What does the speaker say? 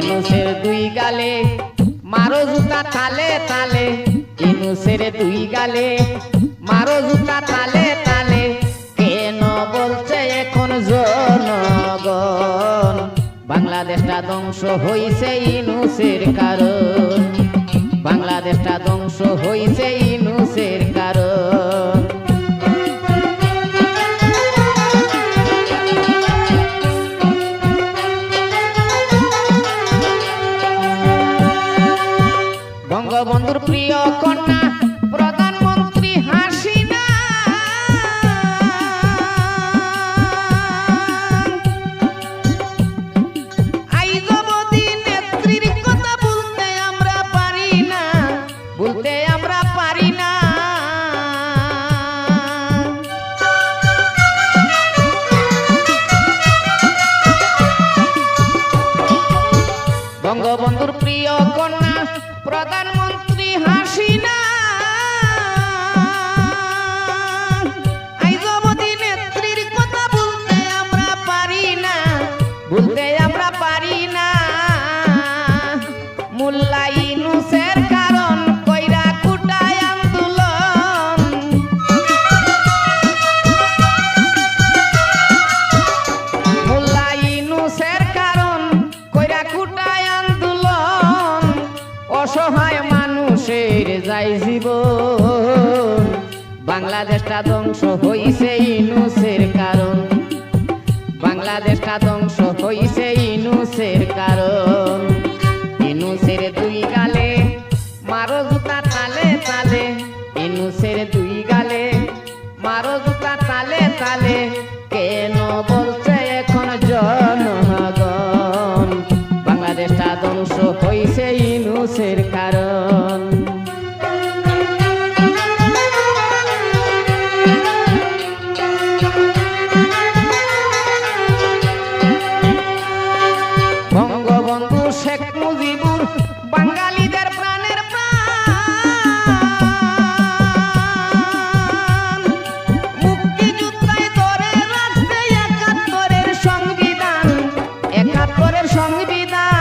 ইনুসের দুই গালে মারো জুতা তালে তালে, ইনুসের দুই গালে মারো জুতা তালে তালে। কেন বলছে এখন জনগণ বাংলাদেশটা ধ্বংস হইছে ইনুসের কারণ, বাংলাদেশটা ধ্বংস হইছে ইনুসের কারণ। বঙ্গবন্ধুর প্রিয় কন্যা প্রধানমন্ত্রী হাসিনা, আইজবতী নেত্রীর কথা বলতে আমরা পারি না, বলতে আমরা পারি না। বঙ্গবন্ধুর প্রিয় কন্যা প্রধানমন্ত্রী হাসিনা, আইজবতী নেত্রীর কথা বলতে আমরা পারি না, বলতে আমরা পারি না। মোল্লা ইউনূসের কারণ কইরা কুটায় আন্দোলন, মোল্লা ইউনূসের কারণ কইরা কুটায় আন্দোলন। অসহায় মানুষের যাই জীবন, বাংলাদেশটা ধ্বংস হইছে ইউনূসের কারণ, বাংলাদেশটা ধ্বংস হইছে ইউনূসের কারণ। ইউনূসের দুই গালে মারো জুতা তালে তালে, ইউনূসের দুই গালে মারো জুতা তালে তালে। কেন বলছে এখন জনগণ বাংলাদেশটা ধ্বংস হইছে ইউনূসের কারণ। বঙ্গবন্ধু শেখ মুজিবুর বাঙালিদের প্রাণের প্রাণ, মুক্তিযুদ্ধে ধরে রাখছে ৭১-এর সংবিধান, ৭১-এর সংবিধান।